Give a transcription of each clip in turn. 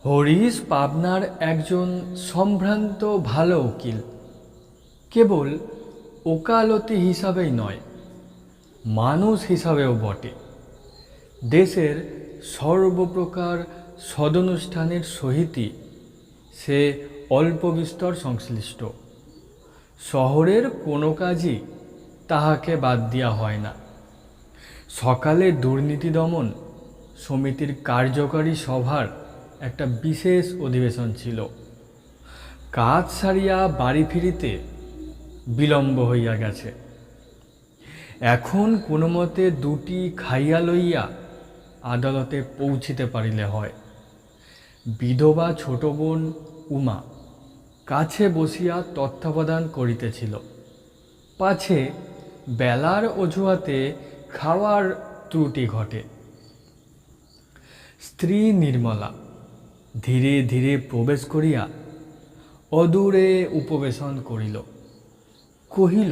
হরিশ পাবনার একজন সম্ভ্রান্ত ভালো উকিল। কেবল ওকালতি হিসাবেই নয়, মানুষ হিসাবেও বটে। দেশের সর্বপ্রকার সদনুষ্ঠানের সহিতই সে অল্প বিস্তর সংশ্লিষ্ট। শহরের কোনো কাজই তাহাকে বাদ দিয়া হয় না। সকালে দুর্নীতি দমন সমিতির কার্যকরী সভার একটা বিশেষ অধিবেশন ছিল। কাজ সারিয়া বাড়ি ফিরিতে বিলম্ব হইয়া গেছে। এখন কোনো মতে দুটি খাইয়া লইয়া আদালতে পৌঁছিতে পারিলে হয়। বিধবা ছোট বোন উমা কাছে বসিয়া তত্ত্বাবধান করিতেছিল, পাছে বেলার অজুহাতে খাওয়ার ত্রুটি ঘটে। স্ত্রী নির্মলা ধীরে ধীরে প্রবেশ করিয়া অদূরে উপবেশন করিল। কহিল,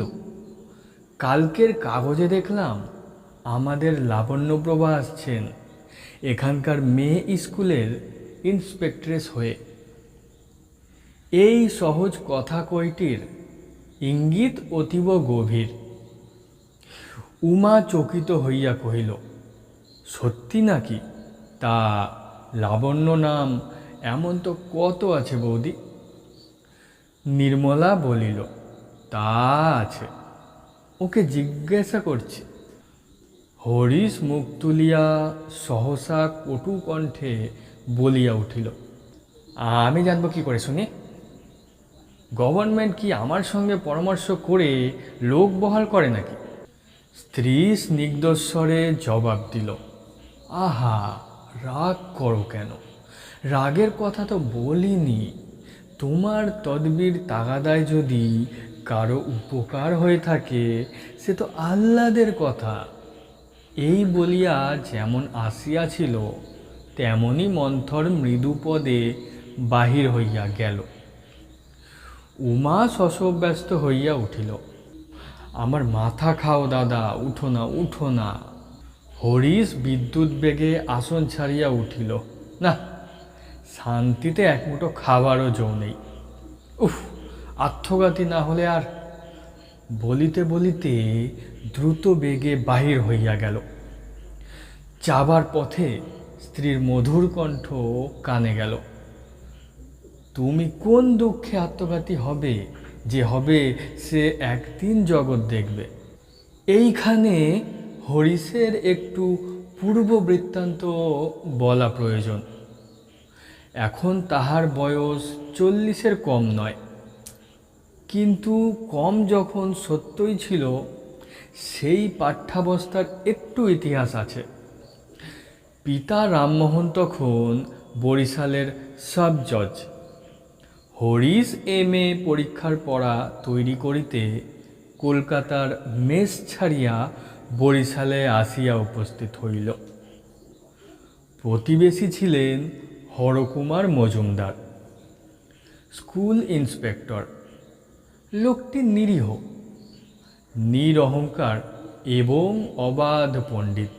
কালকের কাগজে দেখলাম আমাদের লাবণ্যপ্রভা আসছেন এখানকার মেয়ে স্কুলের ইন্সপেক্ট্রেস হয়ে। এই সহজ কথা কয়টির ইঙ্গিত অতীব গভীর। উমা চকিত হইয়া কহিল, সত্যি নাকি? তা লাবণ্য নাম এমন তো কত আছে বৌদি। নির্মলা বলিল, তা আছে, ওকে জিজ্ঞাসা করছি। হরিশ মুখ তুলিয়া সহসা কটু কণ্ঠে বলিয়া উঠিল, আমি জানবো কি করে শুনি? গভর্নমেন্ট কি আমার সঙ্গে পরামর্শ করে লোক বহাল করে নাকি? স্ত্রী স্নিগ্ধস্বরে জবাব দিল, আহা, রাগ করো কেন? রাগের কথা তো বলিনি। তোমার তদবির তাগাদায় যদি কারো উপকার হয়ে থাকে সে তো আহ্লাদের কথা। এই বলিয়া যেমন আসিয়াছিল তেমনি মন্থর মৃদুপদে বাহির হইয়া গেল। উমা শশব্যস্ত হইয়া উঠিল, আমার মাথা খাও দাদা, উঠো না, উঠো না। হরিশ বিদ্যুৎ বেগে আসন ছাড়িয়া উঠিল, না, শান্তিতে এক মুঠো খাবারও জো নেই। উফ, আত্মঘাতী না হলে আর। বলিতে বলিতে দ্রুত বেগে বাহির হইয়া গেল। যাবার পথে স্ত্রীর মধুর কণ্ঠ কানে গেল, তুমি কোন দুঃখে আত্মঘাতী হবে? যে হবে সে একদিন জগৎ দেখবে। এইখানে হরিশের একটু পূর্ব বৃত্তান্ত বলা প্রয়োজন। এখন তাহার বয়স 40-এর কম নয়, কিন্তু কম যখন সত্যই ছিল সেই পাঠ্যাবস্থার একটু ইতিহাস আছে। পিতা রামমোহন তখন বরিশালের সাব জজ। হরিশ MA পরীক্ষার পড়া তৈরি করিতে কলকাতার মেস ছাড়িয়া বরিশালে আসিয়া উপস্থিত হইল। প্রতিবেশী ছিলেন হরকুমার মজুমদার, স্কুল ইন্সপেক্টর। লোকটি নিরীহ, নিরহংকার এবং অবাধ পণ্ডিত।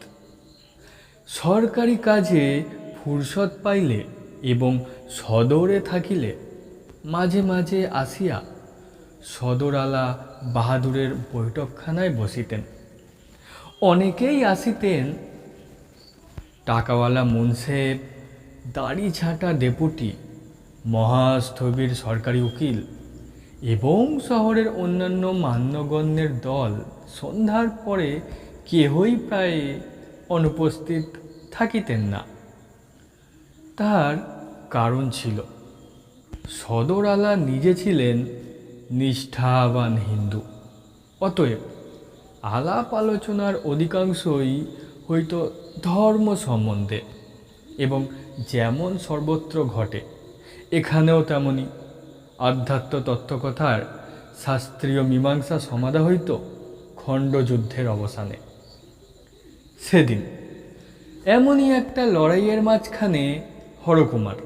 সরকারি কাজে ফুরসত পাইলে এবং সদরে থাকিলে মাঝে মাঝে আসিয়া সদরালা বাহাদুরের বৈঠকখানায় বসিতেন। অনেকেই আসিতেন, টাকাওয়ালা মুন্সেফ, দাড়ি ছাঁটা ডেপুটি, মহাস্থবির সরকারি উকিল এবং শহরের অন্যান্য মান্যগণ্যের দল সন্ধ্যার পরে কেহই প্রায় অনুপস্থিত থাকিতেন না। তার কারণ ছিল, সদরালা নিজে ছিলেন নিষ্ঠাবান হিন্দু। অতএব আলাপ আলোচনার অধিকাংশই হইত ধর্ম সম্বন্ধে, এবং যেমন সর্বত্র ঘটে এখানেও তেমনি আধ্যাত্ম তত্ত্বকথার শাস্ত্রীয় মীমাংসা সমাধা হইত খণ্ডযুদ্ধের অবসানে। সেদিন এমনই একটা লড়াইয়ের মাঝখানে হরকুমার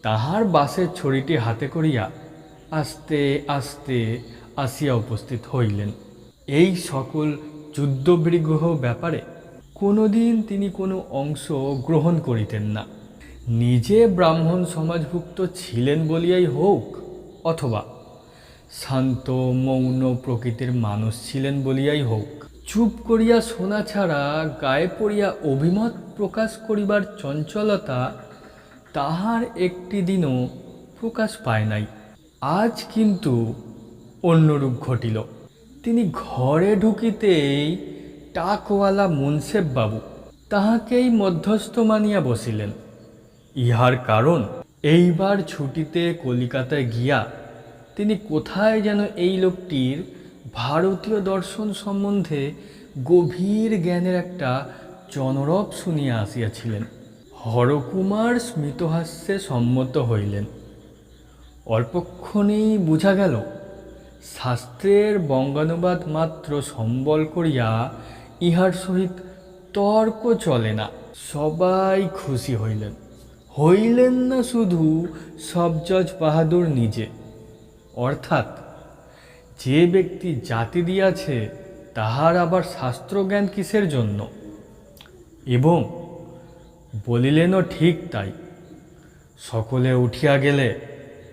তাহার বাসের ছড়িটি হাতে করিয়া আস্তে আস্তে আসিয়া উপস্থিত হইলেন। এই সকল যুদ্ধবিগ্রহ ব্যাপারে কোনোদিন তিনি কোনো অংশ গ্রহণ করিতেন না। নিজে ব্রাহ্মণ সমাজভুক্ত ছিলেন বলিয়াই হোক, অথবা শান্ত মৌন প্রকৃতির মানুষ ছিলেন বলিয়াই হোক, চুপ করিয়া শোনা ছাড়া গায়ে পড়িয়া অভিমত প্রকাশ করিবার চঞ্চলতা তাহার একটি দিনও প্রকাশ পায় নাই। আজ কিন্তু অন্যরূপ ঘটিল। তিনি ঘরে ঢুকিতেই টাকওয়ালা মুন্সেফ বাবু তাহাকেই মধ্যস্থ মানিয়া বসিলেন। ইহার কারণ, এইবার ছুটিতে কলিকাতায় গিয়া তিনি কোথায় যেন এই লোকটির ভারতীয় দর্শন সম্বন্ধে গভীর জ্ঞানের একটা জনরব শুনিয়া আসিয়াছিলেন। হরকুমার স্মিতহাস্যে সম্মত হইলেন। অল্পক্ষণেই বুঝা গেল, শাস্ত্রের বঙ্গানুবাদ মাত্র সম্বল করিয়া ইহার সহিত তর্ক চলে না। সবাই খুশি হইলেন। হইলেন না শুধু সবজজ বাহাদুর নিজে, অর্থাৎ যে ব্যক্তি জাতি দিয়াছে তাহার আবার শাস্ত্রজ্ঞান কিসের জন্য, এবং বলিলেনও ঠিক তাই। সকলে উঠিয়া গেলে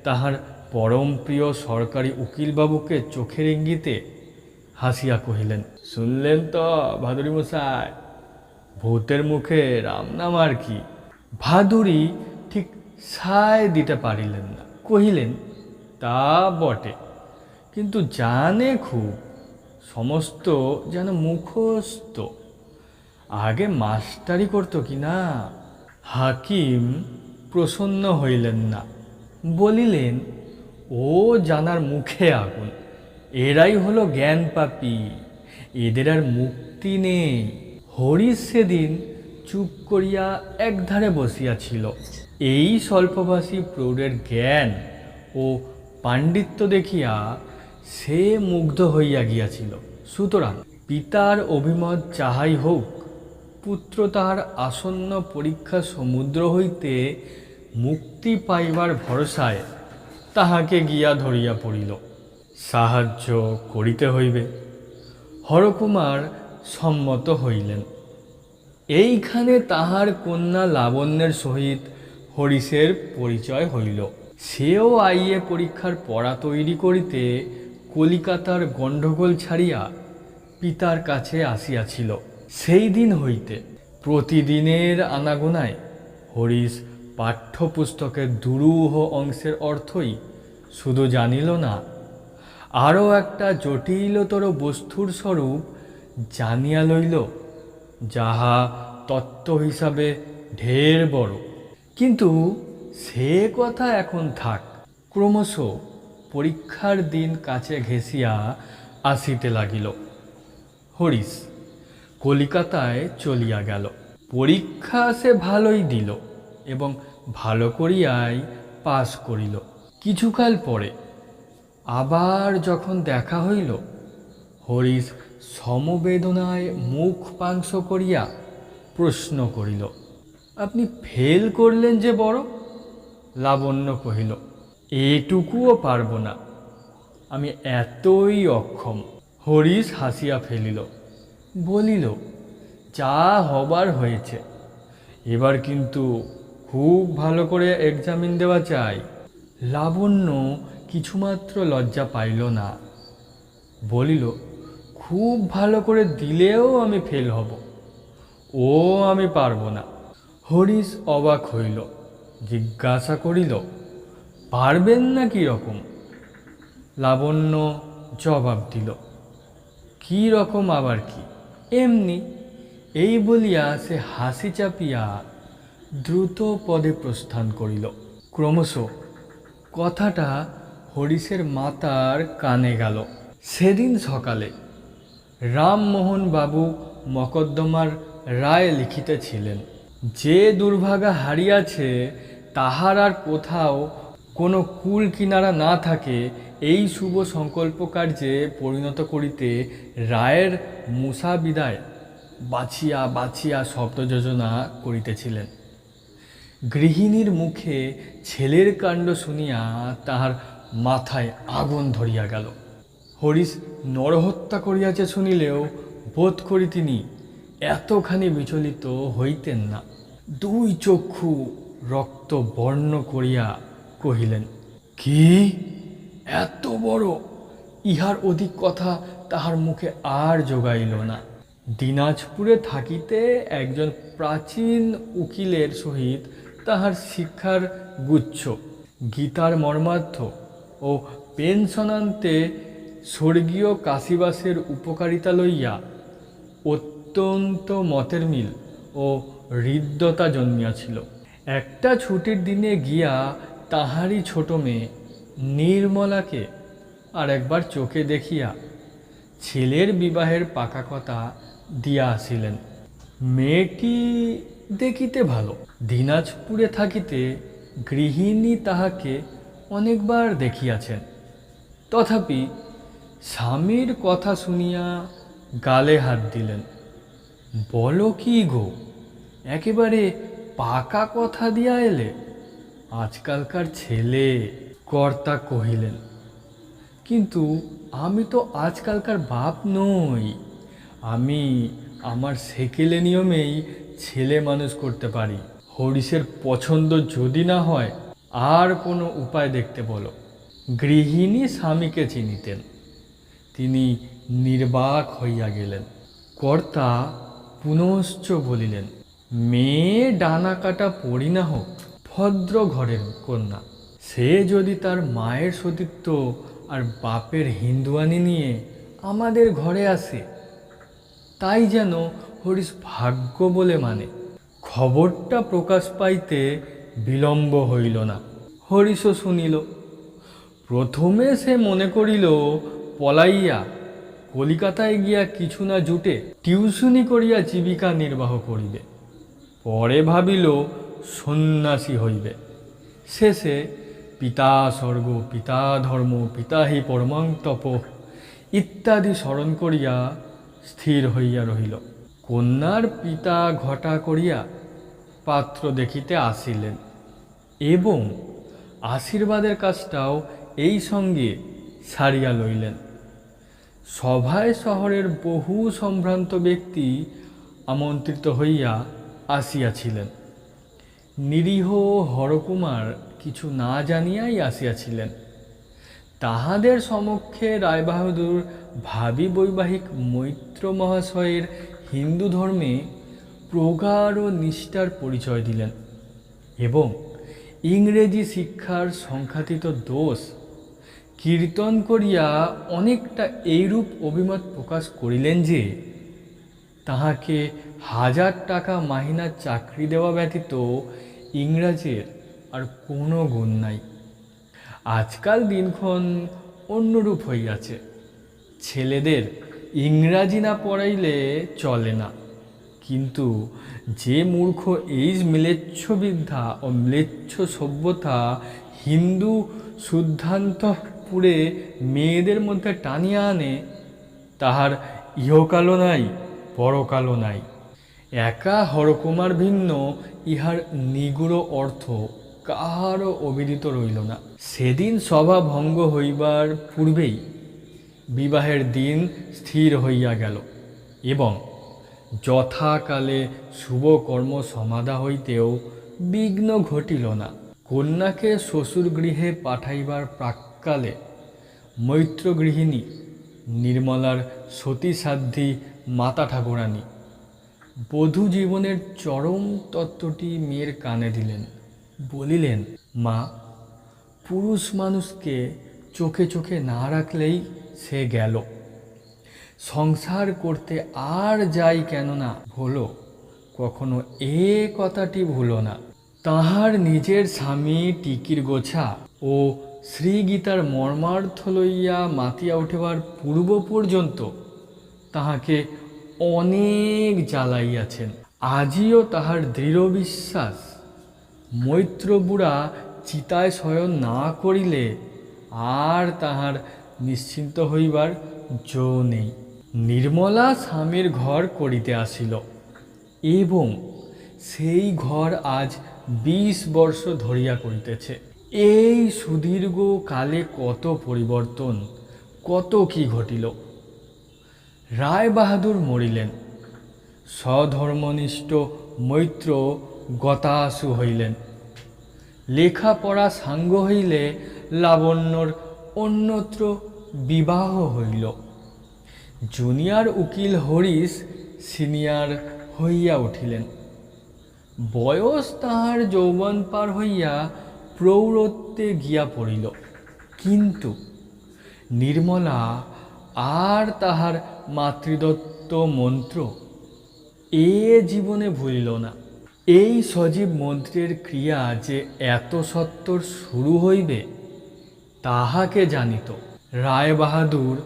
তাহার পরম প্রিয় সরকারি উকিলবাবুকে চোখের ইঙ্গিতে হাসিয়া কহিলেন, শুনলেন তো ভাদুরী মশাই, ভূতের মুখে রাম নাম আর কি। ভাদুরী ঠিক সায় দিতে পারিলেন না। কহিলেন, তা বটে, কিন্তু জানে খুব, সমস্ত যেন মুখস্থ। আগে মাস্টারি করতো কি না। হাকিম প্রসন্ন হইলেন না, বলিলেন, ও জানার মুখে আগুন, এরাই হলো জ্ঞান পাপী, এদের আর মুক্তি নেই। হরিশ সেদিন চুপ করিয়া একধারে বসিয়াছিল। এই স্বল্পভাষী প্রৌঢ়ের জ্ঞান ও পাণ্ডিত্য দেখিয়া সে মুগ্ধ হইয়া গিয়াছিল। সুতরাং পিতার অভিমত যাহাই হোক, পুত্র তাহার আসন্ন পরীক্ষা সমুদ্র হইতে মুক্তি পাইবার ভরসায় তাহাকে গিয়া ধরিয়া পড়িল। সাহায্য করিতে হইবে। হরকুমার সম্মত হইলেন। এইখানে তাহার কন্যা লাবণ্যের সহিত হরিশের পরিচয় হইল। সেও আইয়ে পরীক্ষার পড়া তৈরি করিতে কলিকাতার গণ্ডগোল ছাড়িয়া পিতার কাছে আসিয়াছিল। সেই দিন হইতে প্রতিদিনের আনাগোনায় হরিশ পাঠ্যপুস্তকের দুরূহ অংশের অর্থই শুধু জানিল না, আরও একটা জটিলতর বস্তুর স্বরূপ জানিয়া লইল, যাহা তত্ত্ব হিসাবে ঢের বড়। কিন্তু সে কথা এখন থাক। ক্রমশ পরীক্ষার দিন কাছে ঘেঁষিয়া আসিতে লাগিল। হরিশ কলিকাতায় চলিয়া গেল। পরীক্ষা সে ভালোই দিল এবং ভালো করিয়াই পাস করিল। কিছুকাল পরে আবার যখন দেখা হইল, হরিশ সমবেদনায় মুখ পাংশ করিয়া প্রশ্ন করিল, আপনি ফেল করলেন যে বড়? লাবণ্য কহিল, এটুকুও পারব না, আমি এতই অক্ষম। হরিশ হাসিয়া ফেলিল, বলিল, যা হবার হয়েছে, এবার কিন্তু খুব ভালো করে এক্সামিন দেওয়া চাই। লাবণ্য কিছুমাত্র লজ্জা পাইল না, বলিল, খুব ভালো করে দিলেও আমি ফেল হব, ও আমি পারব না। হরিশ অবাক হইল, জিজ্ঞাসা করিল, পারবেন না কি রকম? লাবণ্য জবাব দিল, কি রকম আবার কি, এমনি। এই বলিয়া সে হাসি চাপিয়া দ্রুত পদে প্রস্থান করিল। ক্রমশ কথাটা হরিশের মাতার কানে গেল। সেদিন সকালে রামমোহন বাবু মকদ্দমার রায় লিখিতেছিলেন। যে দুর্ভাগা হারিয়াছে তাহার আর কোথাও কোনো কুল কিনারা না থাকে, এই শুভ সংকল্প কার্যে পরিণত করিতে রায়ের মূসা বিদায় বাছিয়া বাছিয়া শব্দ যোজনা করিতেছিলেন। গৃহিণীর মুখে ছেলের কাণ্ড শুনিয়া তাহার মাথায় আগুন ধরিয়া গেল। হরিশ নরহত্যা করিয়াছে শুনিলেও বোধ করি তিনি এতখানি বিচলিত হইতেন না। দুই চক্ষু রক্ত বর্ণ করিয়া কহিলেন, কি এত বড়? ইহার অধিক কথা তাহার মুখে আর জোগাইল না। দিনাজপুরে থাকিতে একজন প্রাচীন উকিলের সহিত তাহার শিক্ষার গুচ্ছ, গীতার মর্মার্থ ও পেনশনান্তে স্বর্গীয় কাশীবাসের উপকারিতা লইয়া অত্যন্ত মতের মিল ও হৃদ্যতা জন্মিয়াছিল। একটা ছুটির দিনে গিয়া তাহারই ছোট মেয়ে নির্মলাকে আর একবার চোখে দেখিয়া ছেলের বিবাহের পাকা কথা দিয়া আসিলেন। মেয়েটি দেখিতে ভালো, দিনাজপুরে থাকিতে গৃহিণী তাহাকে অনেকবার দেখিয়াছেন। তথাপি স্বামীর কথা শুনিয়া গালে হাত দিলেন। বলো কি গো, একেবারে পাকা কথা দিয়া এলে? আজকালকার ছেলে, কর্তা কহিলেন। কিন্তু আমি তো আজকালকার বাপ নই। আমি আমার সেকেলে নিয়মেই ছেলে মানুষ করতে পারি। হরিশের পছন্দ যদি না হয়, আর কোনো উপায় দেখতে বলো। গৃহিণী স্বামীকে চিনিতেন। তিনি নির্বাক হইয়া গেলেন। কর্তা পুনশ্চ বলিলেন, মেয়ে ডানা কাটা পড়ি না হোক, ভদ্র ঘরের কন্যা। সে যদি তার মায়ের সতীত্ব আর বাপের হিন্দুয়ানি নিয়ে আমাদের ঘরে আসে, তাই যেন হরিশ ভাগ্য বলে মানে। খবরটা প্রকাশ পাইতে বিলম্ব হইল না। হরিশও শুনিল। প্রথমে সে মনে করিল পলাইয়া কলিকাতায় গিয়া কিছু না জুটে টিউশনি করিয়া জীবিকা নির্বাহ করিবে। পরে ভাবিল সন্ন্যাসী হইবে। শেষে পিতা স্বর্গ, পিতা ধর্ম, পিতা হি পরমাং তপ ইত্যাদি স্মরণ করিয়া স্থির হইয়া রহিল। কন্যার পিতা ঘটা করিয়া পাত্র দেখিতে আসিলেন এবং আশীর্বাদের কাজটাও এই সঙ্গে সারিয়া লইলেন। সভায় শহরের বহু সম্ভ্রান্ত ব্যক্তি আমন্ত্রিত হইয়া আসিয়াছিলেন। নিরীহ হরকুমার কিছু না জানিয়াই আসিয়াছিলেন। তাহাদের সমক্ষে রায়বাহাদুর ভাবি বৈবাহিক মৈত্র মহাশয়ের হিন্দু ধর্মে প্রগাঢ় নিষ্ঠার পরিচয় দিলেন এবং ইংরেজি শিক্ষার সংখ্যাতীত দোষ কীর্তন করিয়া অনেকটা এইরূপ অভিমত প্রকাশ করিলেন যে তাহাকে 1000 টাকা মাহিনা চাকরি দেওয়া ব্যতীত ইংরাজের আর কোনো গুণ নাই। আজকাল দিনক্ষণ অন্যরূপ হইয়াছে। ছেলেদের ইংরাজি না পড়াইলে চলে না। কিন্তু যে মূর্খ এই ম্লেচ্ছবিদ্যা ও ম্লেচ্ছ সভ্যতা হিন্দু শুদ্ধান্তপুরে মেয়েদের মধ্যে টানিয়া আনে, তাহার ইহকালও নাই, পরকালও নাই। একা হরকুমার ভিন্ন ইহার নিগুড় অর্থ কাহারও অবিদিত রইল না। সেদিন সভা ভঙ্গ হইবার পূর্বেই বিবাহের দিন স্থির হইয়া গেল এবং যথাকালে শুভকর্ম সমাধা হইতেও বিঘ্ন ঘটিল না। কন্যাকে শ্বশুরগৃহে পাঠাইবার প্রাক্কালে মৈত্র গৃহিণী নির্মলার সতীসাধ্যী মাতা ঠাকুরানী বধূ জীবনের চরম তত্ত্বটি মেয়ের কানে দিলেন। বলিলেন, মা, পুরুষ মানুষকে চোখে চোখে না রাখলেই সে গেল। সংসার করতে আর যাই কেন না ভুলো, কখনো এ কথাটি ভুলো না। তাহার নিজের স্বামী টিকির গোছা ও শ্রীগীতার মর্মার্থ লইয়া মাতিয়া উঠিবার পূর্ব পর্যন্ত তাহাকে অনেক জ্বালাইয়াছেন। আজিও তাহার দৃঢ় বিশ্বাস, মৈত্র বুড়া চিতায় শয়ন না করিলে আর তাহার নিশ্চিন্ত হইবার জো নেই। নির্মলা স্বামীর ঘর করিতে আসিল এবং সেই ঘর আজ 20 বর্ষ ধরিয়া করিতেছে। এই সুদীর্ঘ কালে কত পরিবর্তন, কত কি ঘটিল। রায়বাহাদুর মরিলেন। স্বধর্মনিষ্ঠ মৈত্র গতাসু হইলেন। লেখাপড়া সাঙ্গ হইলে লাবণ্যর অন্যত্র বিবাহ হইল। জুনিয়র উকিল হরিশ সিনিয়র হইয়া উঠিলেন। বয়স তাহার যৌবন পার হইয়া প্রৌঢ়ত্বে গিয়া পড়িল, কিন্তু নির্মলা আর তাহার মাতৃদত্ত মন্ত্র এ জীবনে ভুলিল না। এই সজীব মন্ত্রের ক্রিয়া যে এত সত্বর শুরু হইবে তাহাকে জানিত। রায়বাহাদুর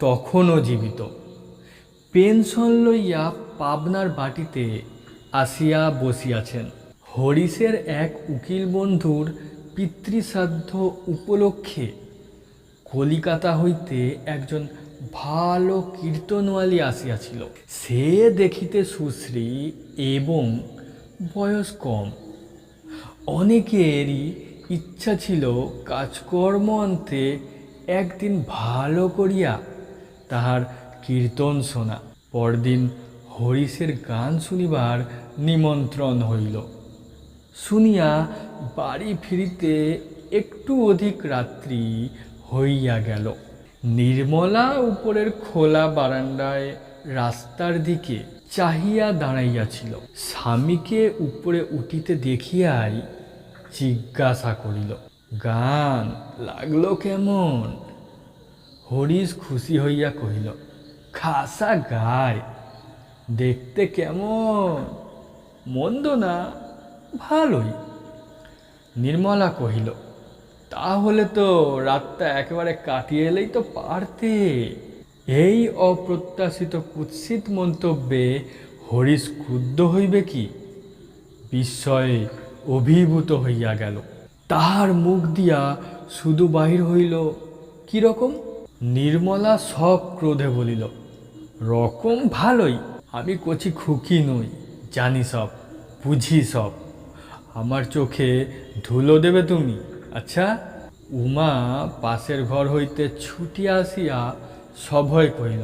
তখনও জীবিত। পেনশন লইয়া পাবনার বাটিতে আসিয়া বসিয়াছেন। হরিশের এক উকিল বন্ধুর পিতৃশ্রাদ্ধ উপলক্ষে কলিকাতা হইতে একজন ভালো কীর্তনওয়ালী আসিয়াছিল। সে দেখিতে সুশ্রী এবং বয়স কম। অনেকেরই ইচ্ছা ছিল কাজকর্ম অন্তে একদিন ভালো করিয়া তাহার কীর্তন শোনা। পরদিন হরিশের গান শুনিবার নিমন্ত্রণ হইল। শুনিয়া বাড়ি ফিরিতে একটু অধিক রাত্রি হইয়া গেল। নির্মলা উপরের খোলা বারান্দায় রাস্তার দিকে চাহিয়া দাঁড়াইয়াছিল। স্বামীকে উপরে উঠিতে দেখিয়াই জিজ্ঞাসা করিল, গান লাগলো কেমন? হরিশ খুশি হইয়া কহিল, খাসা গায়। দেখতে কেমন? মন্দ না, ভালোই। নির্মলা কহিল, তাহলে তো রাতটা একেবারে কাটিয়ে এলেই তো পারতে। এই অপ্রত্যাশিত কুৎসিত মন্তব্যে হরিশ ক্রুদ্ধ হইবে কি? বিস্ময়ে অভিভূত হইয়া গেল। তাহার মুখ দিয়া শুধু বাহির হইল, কি রকম? নির্মলা সব ক্রোধে বলিল, রকম ভালোই। আমি কচি খুকি নই, জানি সব, বুঝি সব। আমার চোখে ধুলো দেবে তুমি? আচ্ছা। উমা পাশের ঘর হইতে ছুটিয়া আসিয়া সভয় কহিল,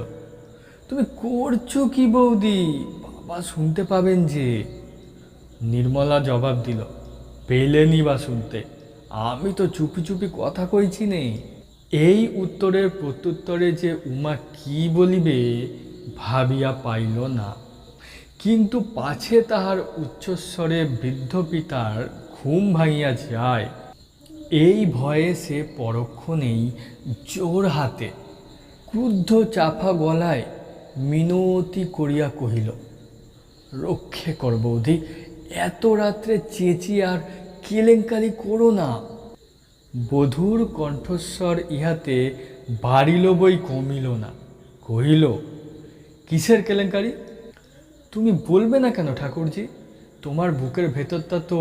তুমি করছো কি বৌদি? বাবা শুনতে পাবেন যে। নির্মলা জবাব দিল, পেলেনি বা শুনতে? আমি তো চুপি চুপি কথা কইছি নেই। এই উত্তরের প্রত্যুত্তরে যে উমা কি বলিবে ভাবিয়া পাইল না, কিন্তু পাছে তাহার উচ্চস্বরে বৃদ্ধ পিতার ঘুম ভাঙিয়া যায় এই ভয়ে সে পরক্ষণেই জোর হাতে ক্রুদ্ধ চাপা গলায় মিনতি করিয়া কহিল, রক্ষে কর বৌদি, এত রাত্রে চেঁচিয়ে আর কেলেঙ্কারি করো না। বধূর কণ্ঠস্বর ইহাতে বাড়িল বই কমিল না। কহিল, কিসের কেলেঙ্কারি? তুমি বলবে না কেন ঠাকুরজি? তোমার বুকের ভেতরটা তো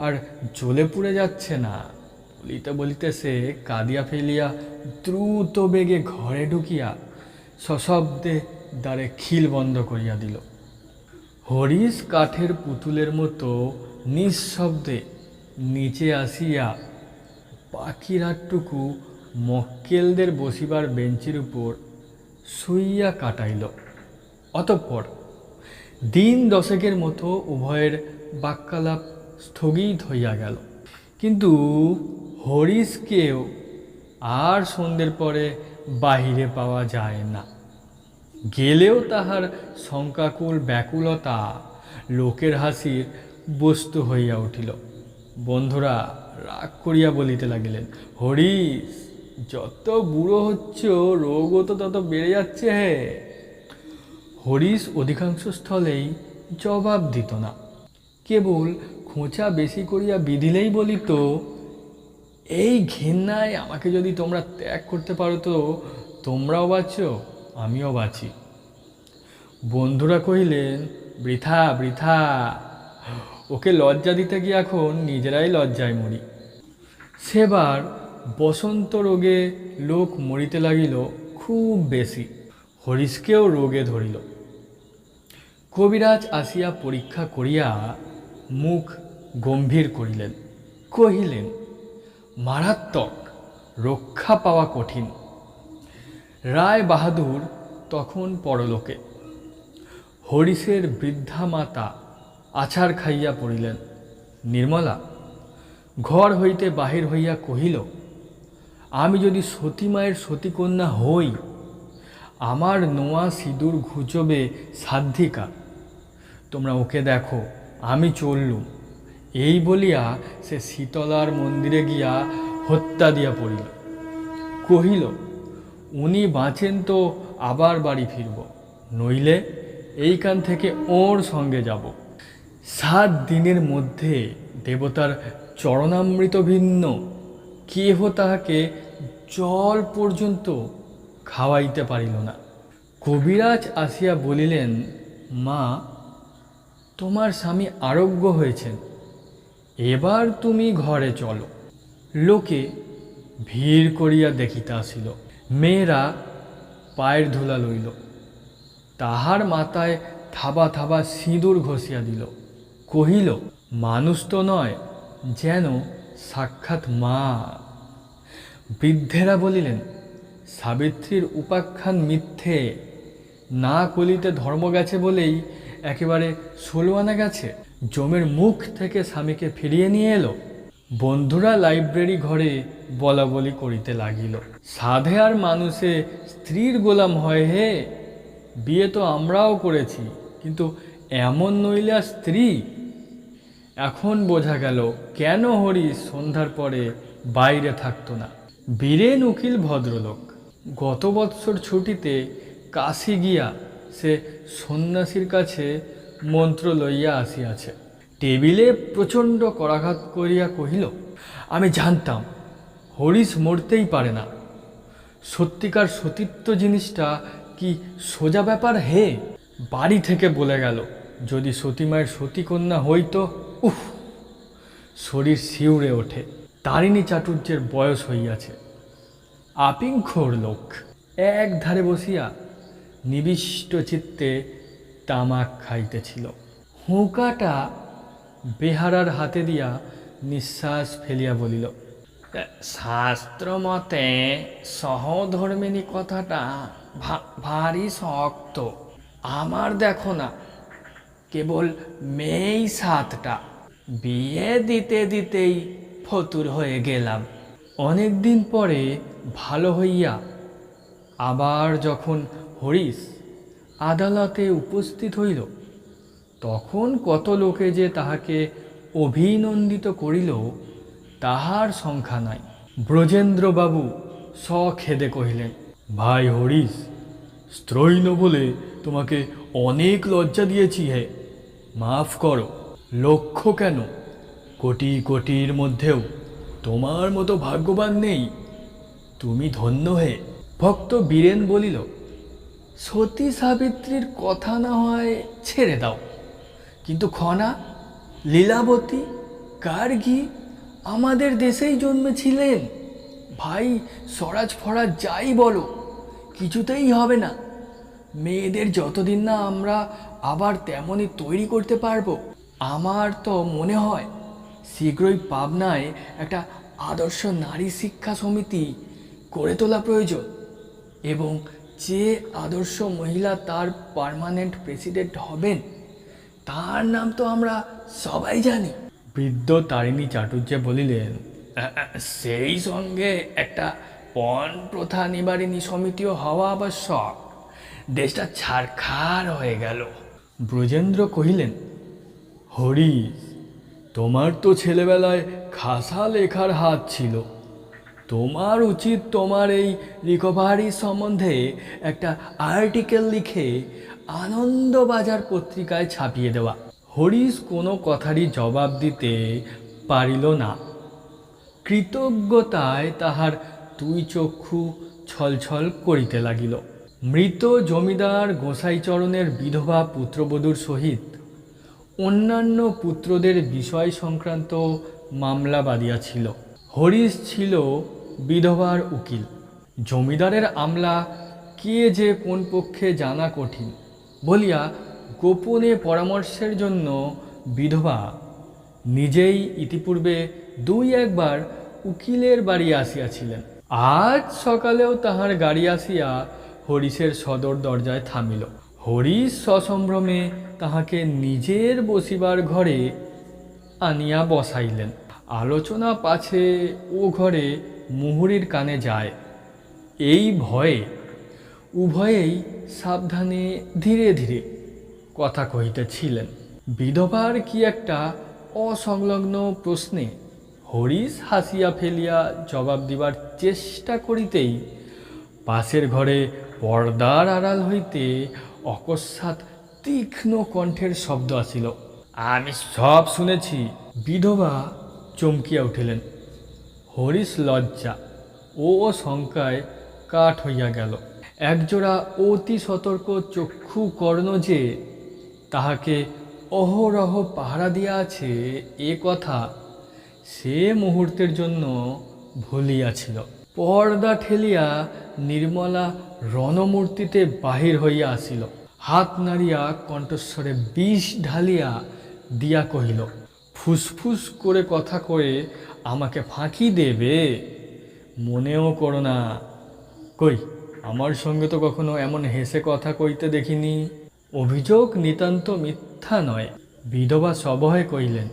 আর জ্বলে পুড়ে যাচ্ছে না। বলিতে বলিতে সে কাঁদিয়া ফেলিয়া দ্রুত বেগে ঘরে ঢুকিয়া সশব্দে দ্বারে খিল বন্ধ করিয়া দিল। হরিশ কাঠের পুতুলের মতো নিঃশব্দে নিচে আসিয়া বাকি রাতটুকু মক্কেলদের বসিবার বেঞ্চের উপর শুইয়া কাটাইল। অতঃপর দিন দশেকের মতো উভয়ের বাক্যালাপ স্থগিত হইয়া গেল। কিন্তু হরিশকেও আর সন্ধ্যের পরে বাহিরে পাওয়া যায় না। গেলেও তাহার শঙ্কাকুল ব্যাকুলতা লোকের হাসির বস্তু হইয়া উঠিল। বন্ধুরা রাগ করিয়া বলিতে লাগিলেন, হরিশ, যত বুড়ো হচ্ছ রোগও তো তত বেড়ে যাচ্ছে হে। হরিশ অধিকাংশ স্থলেই জবাব দিত না, কেবল খোঁচা বেশি করিয়া বিধিলেই বলিত, এই ঘেন্নায় আমাকে যদি তোমরা ত্যাগ করতে পারো তো তোমরাও বাঁচো, আমিও বাঁচি। বন্ধুরা কহিলেন, বৃথা বৃথা, ওকে লজ্জা দিতে গিয়ে এখন নিজেরাই লজ্জায় মরি। সেবার বসন্ত রোগে লোক মরিতে লাগিল খুব বেশি। হরিশকেও রোগে ধরিল। কবিরাজ আসিয়া পরীক্ষা করিয়া মুখ গম্ভীর করিলেন, কহিলেন, মারাত্মক, রক্ষা পাওয়া কঠিন। রায় বাহাদুর তখন পরলোকে। হরিশের বৃদ্ধা মাতা আছাড় খাইয়া পড়িলেন। নির্মলা, ঘর হইতে বাহির হইয়া কহিল, আমি যদি সতী মায়ের সতীকন্যা হই, আমার নোয়া সিঁদুর ঘুচবে সাধ্বিকা। তোমরা ওকে দেখো, আমি চললুম। এই বলিয়া সে শীতলার মন্দিরে গিয়া হত্যা দিয়া পড়িল। কহিল, উনি বাঁচেন তো আবার বাড়ি ফিরব, নইলে এইখান থেকে ওর সঙ্গে যাব। 7 দিনের মধ্যে দেবতার চরণামৃত ভিন্ন কেহ তাহাকে জল পর্যন্ত খাওয়াইতে পারিল না। কবিরাজ আসিয়া বলিলেন, মা, তোমার স্বামী আরোগ্য হয়েছেন, এবার তুমি ঘরে চলো। লোকে ভিড় করিয়া দেখিতে আসিল। মেয়েরা পায়ের ধুলা লইল, তাহার মাথায় থাবা থাবা সিঁদুর ঘষিয়া দিল। কহিল, মানুষ তো নয়, যেন সাক্ষাৎ মা। বৃদ্ধেরা বলিলেন, সাবিত্রীর উপাখ্যান মিথ্যে, না কলিতে ধর্ম গেছে বলেই একেবারে 16 আনা গেছে। জমের মুখ থেকে স্বামীকে ফিরিয়ে নিয়ে এলো। বন্ধুরা লাইব্রেরি ঘরে বলা বলি করিতে লাগিল, সাধে আর মানুষে স্ত্রীর গোলাম হয় হে? বিয়ে তো আমরাও করেছি, কিন্তু এমন নইলে আর স্ত্রী। এখন বোঝা গেল কেন হরিশ সন্ধ্যার পরে বাইরে থাকতো না। বীরেন উকিল ভদ্রলোক। গত বৎসর ছুটিতে কাশী গিয়া সে সন্ন্যাসীর কাছে মন্ত্র লইয়া আসিয়াছে। টেবিলে প্রচণ্ড করাঘাত করিয়া কহিল, আমি জানতাম হরিশ মরতেই পারে না। সত্যিকার সতীত্ব জিনিসটা কি সোজা ব্যাপার হে? বাড়ি থেকে বলে গেল, যদি সতীমায়ের সতীকন্যা হইতো। উফ, শরীর শিউরে ওঠে। তারিণী চাটুর্যের বয়স হইয়াছে, আপিংখোর লোক। এক ধারে বসিয়া নিবিষ্ট চিত্তে তামাক খাইতেছিল। হুঁকাটা বেহারার হাতে দিয়া নিঃশ্বাস ফেলিয়া বলিল, শাস্ত্র মতে সহধর্মিনী কথাটা ভারী শক্ত। আমার দেখো না, কেবল মেয়েই 7টা, বিয়ে দিতে দিতেই ফতুর হয়ে গেলাম। অনেক দিন পরে ভালো হইয়া আবার যখন হরিশ আদালতে উপস্থিত হইল, তখন কত লোকে যে তাহাকে অভিনন্দিত করিল তাহার সংখ্যা নাই। ব্রজেন্দ্রবাবু সখেদে কহিলেন, ভাই হরিশ, স্ত্রৈণ বলে তোমাকে অনেক লজ্জা দিয়েছি হে, মাফ করো। লক্ষ কেন, কোটি কোটির মধ্যেও তোমার মতো ভাগ্যবান নেই, তুমি ধন্য হে। ভক্ত বীরেন বলিল, সতী সাবিত্রীর কথা না হয় ছেড়ে দাও, কিন্তু খনা, লীলাবতী, গার্গী আমাদের দেশেই জন্মেছিলেন। ভাই স্বরাজ ফরাজ যাই বলো, কিছুতেই হবে না। মেয়েদের যতদিন না আমরা আবার তেমনই তৈরি করতে পারবো, আমার তো মনে হয় শীঘ্রই পাবনায় একটা আদর্শ নারী শিক্ষা সমিতি গড়ে তোলা প্রয়োজন, এবং যে আদর্শ মহিলা তার পার্মানেন্ট প্রেসিডেন্ট হবেন তার নাম তো আমরা সবাই জানি। বৃদ্ধ তারিণী চাটুর্য বলিলেন, সেই সঙ্গে একটা পণ প্রথা নিবারিণী সমিতিও হওয়া আবশ্যক, দেশটা ছারখার হয়ে গেল। ব্রজেন্দ্র কহিলেন, হরিশ, তোমার তো ছেলেবেলায় খাসা লেখার হাত ছিল, তোমার উচিত তোমার এই রিকভারি সম্বন্ধে একটা আর্টিকেল লিখে আনন্দবাজার পত্রিকায় ছাপিয়ে দেওয়া। হরিশ কোনো কথারই জবাব দিতে পারিল না। কৃতজ্ঞতায় তাহার 2 চক্ষু ছলছল করিতে লাগিল। মৃত জমিদার গোসাইচরণের বিধবা পুত্রবধূর সহিত অন্যান্য পুত্রদের বিষয় সংক্রান্ত মামলা বাঁধিয়াছিল। হরিশ ছিল বিধবার উকিল। জমিদারের আমলা কে যে কোন পক্ষে জানা কঠিন বলিয়া গোপনে পরামর্শের জন্য বিধবা নিজেই ইতিপূর্বে 2-1 বার উকিলের বাড়ি আসিয়াছিলেন। আজ সকালেও তাহার গাড়ি আসিয়া হরিশের সদর দরজায় থামিল। হরিশ সসম্ভ্রমে তাহাকে নিজের বসিবার ঘরে আনিয়া বসাইলেন। আলোচনা পাছে ও ঘরে মুহুরীর কানে যায়। এই ভয়ে উভয়েই সাবধানে ধীরে ধীরে কথা কহিতেছিলেন। বিধবার কি একটা অসংলগ্ন প্রশ্নে হরিশ হাসিয়া ফেলিয়া জবাব দিবার চেষ্টা করিতেই পাশের ঘরে পর্দার আড়াল হইতে অকস্মাৎ তীক্ষ্ণ কণ্ঠের শব্দ আসিল। আমি সব শুনেছি। বিধবা চমকিয়া উঠিলেন। হরিশ লজ্জা ও শঙ্কায় কাঠ হইয়া গেল। একজোড়া অতি সতর্ক চক্ষু কর্ণ যে তাহাকে অহরহ পাহারা দিয়া আছে এ কথা সে মুহূর্তের জন্য ভুলিয়াছিল। পর্দা ঠেলিয়া নির্মলা রণমূর্তিতে বাহির হইয়া আসিল। হাত নাড়িয়া কণ্ঠস্বরে বিষ ঢালিয়া দিয়া কহিল, ফুসফুস করে কথা কয়ে আমাকে ফাঁকি দেবে? মনেও করো না। কই, আমার সঙ্গে তো কখনো এমন হেসে কথা কইতে দেখিনি। অভিযোগ নিতান্ত মিথ্যা নয়। বিধবা সভয়ে কহিলেন,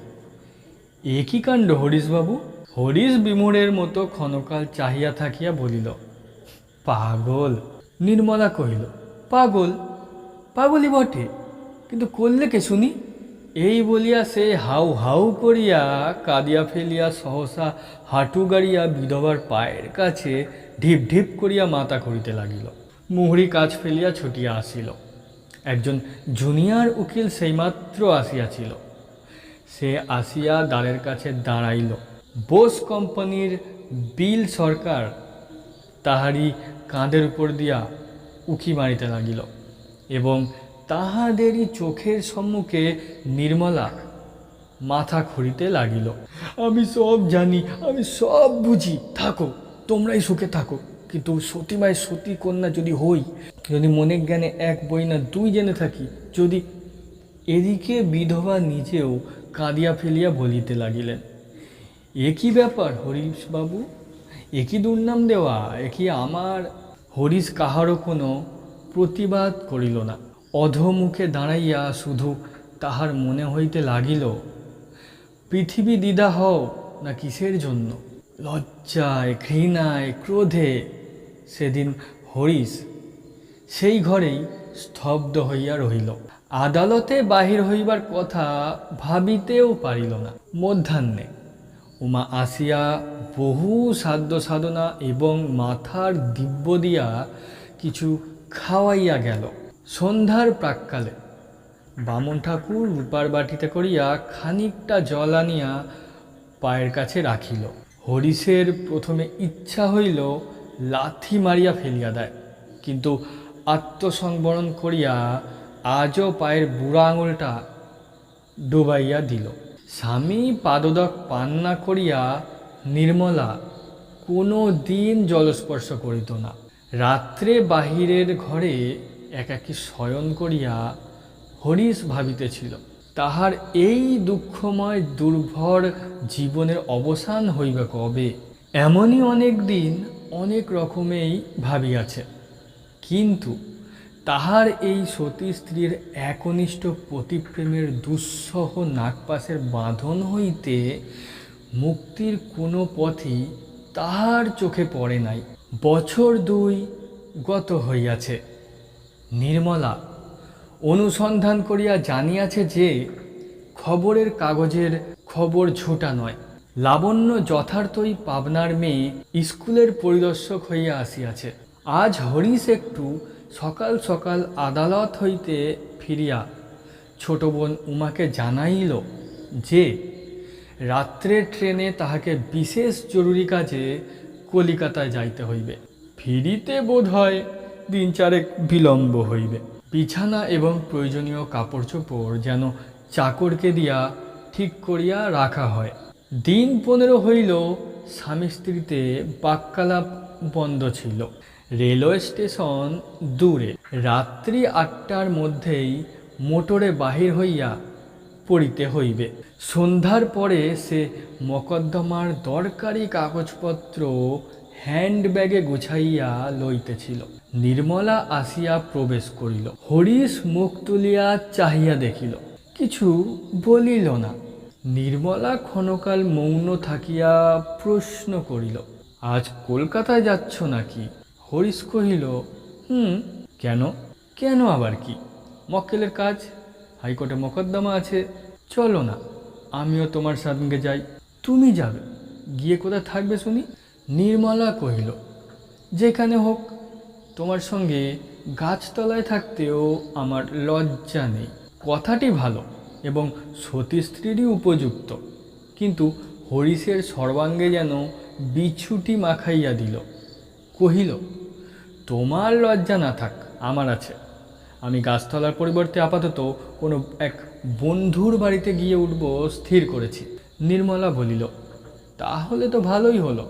এ কি কাণ্ড হরিশবাবু? হরিশ বিমূঢ়ের মতো ক্ষণকাল চাহিয়া থাকিয়া বলিল, পাগল। নির্মলা কহিল, পাগল? পাগলই বটে, কিন্তু করলে কে শুনি? এই বলিয়া সে হাউ হাউ করিয়া কাঁদিয়া ফেলিয়া সহসা হাঁটু গাড়িয়া বিধবার পায়ের কাছে ঢিপ ঢিপ করিয়া মাথা করিতে লাগিল। মুহুরী কাজ ফেলিয়া ছুটিয়া আসিল। একজন জুনিয়র উকিল সেইমাত্র আসিয়াছিল। সে আসিয়া দ্বারের কাছে দাঁড়াইল। বোস কোম্পানির বিল সরকার তাহারই কাঁধের উপর দিয়া উকি মারিতে লাগিল এবং তাহাদেরই চোখের সম্মুখে নির্মলা মাথা খুঁড়িতে লাগিল। আমি সব জানি, আমি সব বুঝি, থাকো, তোমরাই সুখে থাকো, কিন্তু সতীমায় সতী কন্যা যদি হই, যদি মনে জ্ঞানে এক বই না দুই জেনে থাকি, যদি। এদিকে বিধবা নিজেও কাঁদিয়া ফেলিয়া বলিতে লাগিলেন, এ কি ব্যাপার হরিশবাবু? এ কি দুর্নাম দেওয়া? এ কি আমার? হরিশ কাহারও কোনো প্রতিবাদ করিল না। অধোমুখে দাঁড়াইয়া শুধু তাহার মনে হইতে লাগিল, পৃথিবী দ্বিধা হও না কিসের জন্য? লজ্জায়, ঘৃণায়, ক্রোধে সেদিন হরিশ সেই ঘরেই স্তব্ধ হইয়া রহিল। আদালতে বাহির হইবার কথা ভাবিতেও পারিল না। মধ্যাহ্নে উমা আসিয়া বহু সাধ্য সাধনা এবং মাথার দিব্য দিয়া কিছু খাওয়াইয়া গেল। সন্ধ্যার প্রাক্কালে বামন ঠাকুর রূপার বাটিতে করিয়া খানিকটা জল আনিয়া পায়ের কাছে রাখিল। হরিশের প্রথমে ইচ্ছা হইল লাথি মারিয়া ফেলিয়া দেয়, কিন্তু আত্মসংবরণ করিয়া আজও পায়ের বুড়া আঙুলটা ডুবাইয়া দিল। স্বামী পাদদক পান না করিয়া নির্মলা কোনো দিন জলস্পর্শ করিত না। রাত্রে বাহিরের ঘরে একাকী শয়ন করিয়া হরিশ ভাবিতেছিল, তাহার এই দুঃখময় দুর্ভর জীবনের অবসান হইবে কবে। এমনই অনেক দিন অনেক রকমেই ভাবিয়াছে, কিন্তু তাহার এই সতী স্ত্রীর একনিষ্ঠ পতিপ্রেমের দুঃসহ নাগপাশের বাঁধন হইতে মুক্তির কোনো পথই তাহার চোখে পড়ে নাই। বছর 2 গত হইয়াছে। নির্মলা অনুসন্ধান করিয়া জানিয়াছে যে খবরের কাগজের খবর ঝোটা নয়। লাবণ্য যথার্থই পাবনার মেয়ে স্কুলের পরিদর্শক হইয়া আসিয়াছে। আজ হরিশ একটু সকাল সকাল আদালত হইতে ফিরিয়া ছোট বোন উমাকে জানাইল যে রাত্রের ট্রেনে তাহাকে বিশেষ জরুরি কাজে কলিকাতায় যাইতে হইবে। ফিরিতে বোধ হয় 3-4 বিলম্ব হইবে। বিছানা এবং প্রয়োজনীয় কাপড় চোপড় যেন চাকরকে দিয়া ঠিক করিয়া রাখা হয়। দিন 15 হইল স্বামী স্ত্রীতে বাক্যালাপ বন্ধ ছিল। রেলওয়ে স্টেশন দূরে। রাত্রি 8টার মধ্যেই মোটরে বাহির হইয়া পড়িতে হইবে। সন্ধ্যার পরে সে মকদ্দমার দরকারি কাগজপত্র হ্যান্ডব্যাগে গুছাইয়া লইতেছিল। নির্মলা আসিয়া প্রবেশ করিল। হরিশ মুখ তুলিয়া চাহিয়া দেখিল, কিছু বলিল না। নির্মলা ক্ষণকাল মৌন থাকিয়া প্রশ্ন করিল, আজ কলকাতায় যাচ্ছ নাকি? হরিশ কহিল, কেন? কেন আবার কি? মক্কেলের কাজ, হাইকোর্টে মোকদ্দমা আছে। চলো না, আমিও তোমার সঙ্গে যাই। তুমি যাবে? গিয়ে কোথায় থাকবে শুনি? নির্মলা কহিল, যেখানে হোক, তোমার সঙ্গে গাছতলায় থাকতেও আমার লজ্জা নেই। কথাটি ভালো এবং সতী স্ত্রীরই উপযুক্ত, কিন্তু হরিশের সর্বাঙ্গে যেন বিছুটি মাখাইয়া দিল। কহিল, তোমার লজ্জা না থাক, আমার আছে। আমি গাছতলার পরিবর্তে আপাতত কোনো এক বন্ধুর বাড়িতে গিয়ে উঠব স্থির করেছি। নির্মলা বলিল, তাহলে তো ভালোই হলো।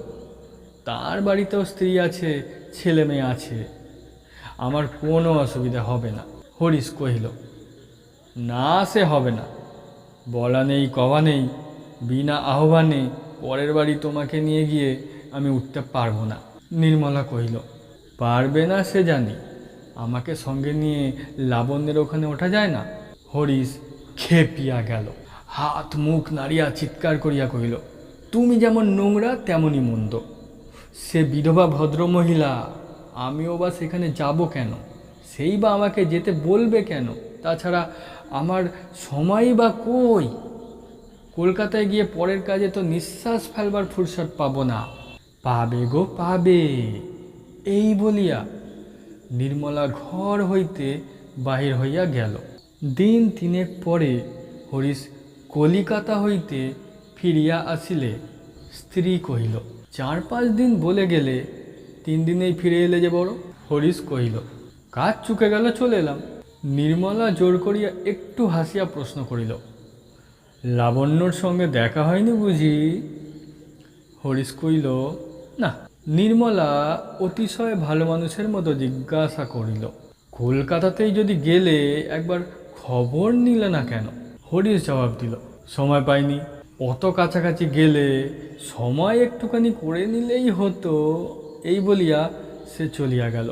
তার বাড়িতেও স্ত্রী আছে, ছেলে মেয়ে আছে, আমার কোনো অসুবিধা হবে না। হরিশ কহিল, না, সে হবে না। বলা নেই কওয়া নেই, বিনা আহ্বানে পরের বাড়ি তোমাকে নিয়ে গিয়ে আমি উঠতে পারবো না। নির্মলা কহিল, পারবে না সে জানি, আমাকে সঙ্গে নিয়ে লাবণ্যের ওখানে ওঠা যায় না? হরিশ খেপিয়া গেল, হাত মুখ নাড়িয়া চিৎকার করিয়া কহিল, তুমি যেমন নোংরা তেমনই মন্দ। সে বিধবা ভদ্রমহিলা, আমিও বা সেখানে যাব কেন? সেই বা আমাকে যেতে বলবে কেন? তাছাড়া আমার সময়ই বা কই? কলকাতায় গিয়ে পরের কাজে তো নিঃশ্বাস ফেলবার ফুরসত পাবো না। পাবে গো, পাবে। এই বলিয়া নির্মলা ঘর হইতে বাহির হইয়া গেল। দিন তিনেক পরে হরিশ কলিকাতা হইতে ফিরিয়া আসিলে স্ত্রী কহিল, 4-5 দিন বলে গেলে, 3 দিনেই ফিরে এলে যে বড়? হরিশ কহিল, কাজ চুকে গেল, চলে এলাম। নির্মলা জোর করিয়া একটু হাসিয়া প্রশ্ন করিল, লাবণ্যর সঙ্গে দেখা হয়নি বুঝি? হরিশ কহিল, না। নির্মলা অতিশয় ভালো মানুষের মতো জিজ্ঞাসা করিল, কলকাতাতেই যদি গেলে একবার খবর নিলে না কেন? হরিশ জবাব দিল, সময় পাইনি। অত কাছাকাছি গেলে সময় একটুখানি করে নিলেই হতো। এই বলিয়া সে চলিয়া গেল।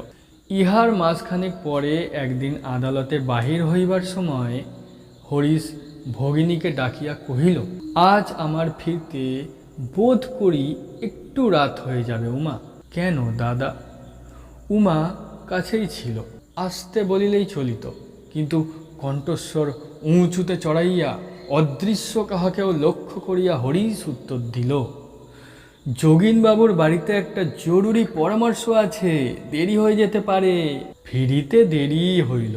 ইহার মাসখানেক পরে একদিন আদালতে বাহির হইবার সময় হরিশ ভগিনীকে ডাকিয়া কহিল, আজ আমার ফিরতে বোধ করি একটু রাত হয়ে যাবে উমা। কেন দাদা? উমা কাছেই ছিল, আসতে বলিলেই চলিত, কিন্তু কণ্ঠস্বর উঁচুতে চড়াইয়া অদৃশ্য কাহাকেও লক্ষ্য করিয়া হরিশ উত্তর দিল, যোগিনবাবুর বাড়িতে একটা জরুরি পরামর্শ আছে, দেরি হয়ে যেতে পারে। ফিরিতে দেরি হইল,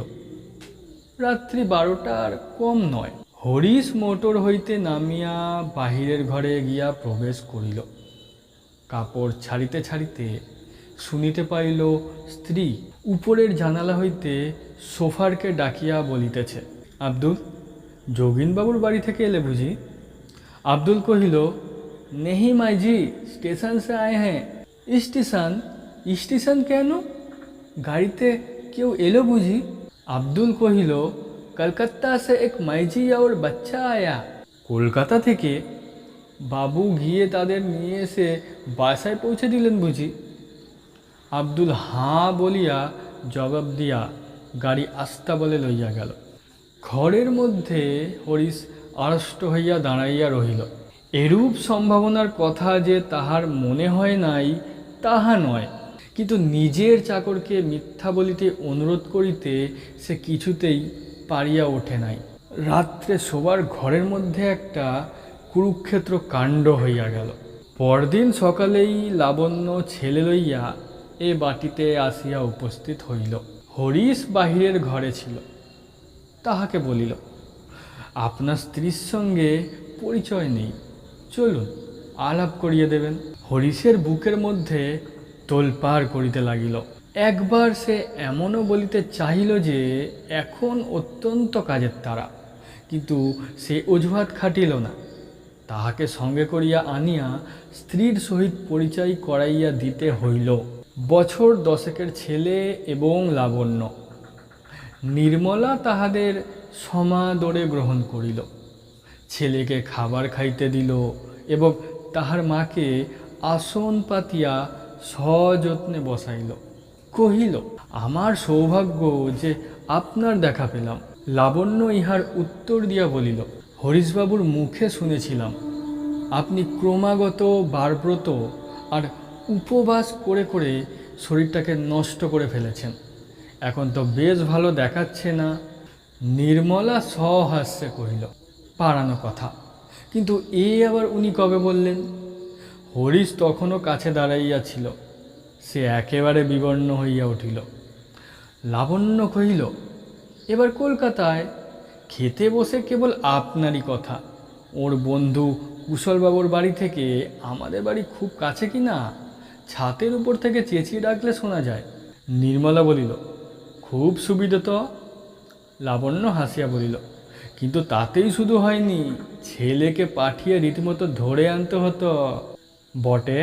রাত্রি 12টার কম নয়। হরিশ মোটর হইতে নামিয়া বাহিরের ঘরে গিয়া প্রবেশ করিল। কাপড় ছাড়িতে ছাড়িতে শুনিতে পাইল স্ত্রী উপরের জানালা হইতে সোফারকে ডাকিয়া বলিতেছে, আব্দুল, যোগিনবাবুর বাড়ি থেকে এলে বুঝি? আব্দুল কহিল, নেহি মাইজি, স্টেশন সে আয়ে হ্যাঁ। স্টেশন? স্টেশন কেন? গাড়িতে কেউ এলো বুঝি? আব্দুল কহিল, কলকাতা সে এক মাইজি আর বাচ্চা আয়া। কলকাতা থেকে? বাবু গিয়ে তাদের নিয়ে এসে বাসায় পৌঁছে দিলেন বুঝি? আব্দুল হাঁ বলিয়া জবাব দিয়া গাড়ি আস্তা বলে লইয়া গেল। ঘরের মধ্যে হরিশ আড়ষ্ট হইয়া দাঁড়াইয়া রহিল। এরূপ সম্ভাবনার কথা যে তাহার মনে হয় নাই তাহা নয়, কিন্তু নিজের চাকরকে মিথ্যা বলিতে অনুরোধ করিতে সে কিছুতেই পারিয়া ওঠে নাই। রাত্রে শোবার ঘরের মধ্যে একটা কুরুক্ষেত্র কাণ্ড হইয়া গেল। পরদিন সকালেই লাবণ্য ছেলে লইয়া এ বাটিতে আসিয়া উপস্থিত হইল। হরিশ বাহিরের ঘরে ছিল। তাহাকে বলিল, আপনার স্ত্রীর সঙ্গে পরিচয় নেই, চলুন আলাপ করিয়ে দেবেন। হরিশের বুকের মধ্যে তোলপাড় করিতে লাগিল। একবার সে এমনও বলিতে চাহিল যে এখন অত্যন্ত কাজের তাড়া, কিন্তু সে অজুহাত খাটিল না। তাহাকে সঙ্গে করিয়া আনিয়া স্ত্রীর সহিত পরিচয় করাইয়া দিতে হইল। বছর 10 ছেলে এবং লাবণ্য। নির্মলা তাহাদের সমাদরে গ্রহণ করিল, ছেলেকে খাবার খাইতে দিল এবং তাহার মাকে আসন পাতিয়া সযত্নে বসাইল। কহিল, আমার সৌভাগ্য যে আপনার দেখা পেলাম। লাবণ্য ইহার উত্তর দিয়া বলিল, হরিশবাবুর মুখে শুনেছিলাম আপনি ক্রমাগত বারব্রত আর উপবাস করে করে শরীরটাকে নষ্ট করে ফেলেছেন। এখন তো বেশ ভালো দেখাচ্ছে না। নির্মলা সহাস্যে কহিল, পাড়ানো কথা, কিন্তু এই আবার উনি কবে বললেন? হরিশ তখনও কাছে দাঁড়াইয়াছিল। সে একেবারে বিবর্ণ হইয়া উঠিল। লাবণ্য কহিল, এবার কলকাতায় খেতে বসে কেবল আপনারই কথা। ওর বন্ধু কুশলবাবুর বাড়ি থেকে আমাদের বাড়ি খুব কাছে কি না, ছাতের উপর থেকে চেঁচিয়ে ডাকলে শোনা যায়। নির্মলা বলিল, খুব সুবিধে তো। লাবণ্য হাসিয়া বলিল, কিন্তু তাতেই শুধু হয়নি, ছেলেকে পাঠিয়ে রীতিমতো ধরে আনতে হতো। বটে,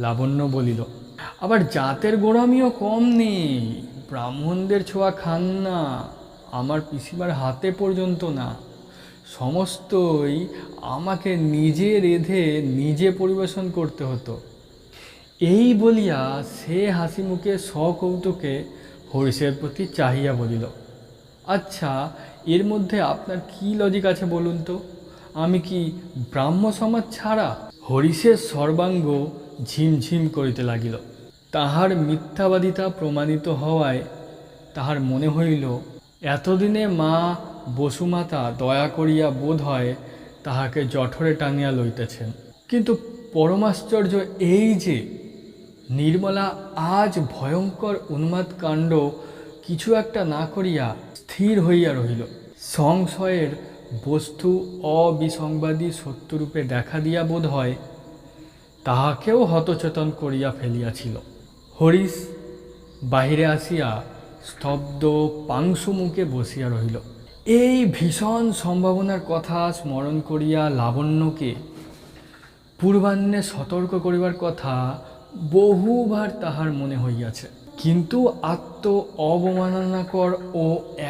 লাবণ্য বলিল, আবার জাতের গোড়ামিও কম নেই। ব্রাহ্মণদের ছোঁয়া খান না, আমার পিসিমার হাতে পর্যন্ত না। সমস্তই আমাকে নিজে রেঁধে নিজে পরিবেশন করতে হতো। এই বলিয়া সে হাসি মুখে সকৌতুকে হরিশের প্রতি চাহিয়া বলিল, আচ্ছা, এর মধ্যে আপনার কি লজিক আছে বলুন তো? আমি কি ব্রাহ্ম সমাজ ছাড়া? হরিশের সর্বাঙ্গ ঝিমঝিম করিতে লাগিল। তাহার মিথ্যাবাদিতা প্রমাণিত হওয়ায় তাহার মনে হইল এতদিনে মা বসুমাতা দয়া করিয়া বোধ হয় তাহাকে জঠরে টানিয়া লইতেছেন। কিন্তু পরমাশ্চর্য এই যে নির্মলা আজ ভয়ঙ্কর উন্মাদ কাণ্ড কিছু একটা না করিয়া স্থির হইয়া রহিল। সংশয়ের বস্তু অবিসংবাদী সত্যরূপে দেখা দিয়া বোধ হয় তাহাকেও হতচেতন করিয়া ফেলিয়াছিল। হরিশ বাহিরে আসিয়া স্তব্ধ পাংশু মুখে বসিয়া রহিল। এই ভীষণ সম্ভাবনার কথা স্মরণ করিয়া লাবণ্যকে পূর্বাহ্নে সতর্ক করিবার কথা বহুবার তাহার মনে হইয়াছে, কিন্তু আত্ম অবমাননাকর ও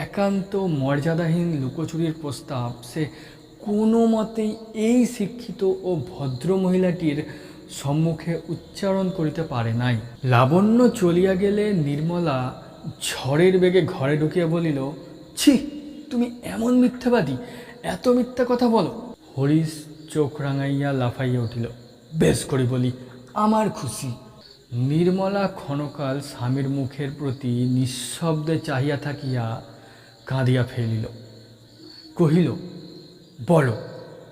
একান্ত মর্যাদাহীন লুকোচুরির প্রস্তাব সে কোনো মতেই এই শিক্ষিত ও ভদ্র মহিলাটির সম্মুখে উচ্চারণ করিতে পারে নাই। লাবণ্য চলিয়া গেলে নির্মলা ঝড়ের বেগে ঘরে ঢুকিয়া বলিল, ছি, তুমি এমন মিথ্যাবাদী, এত মিথ্যা কথা বলো। হরিশ চোখ রাঙাইয়া লাফাইয়া উঠিল, বেশ করি বলি, আমার খুশি। নির্মলা ক্ষণকাল স্বামীর মুখের প্রতি নিঃশব্দে চাহিয়া থাকিয়া কাঁদিয়া ফেলিল। কহিল, বলো,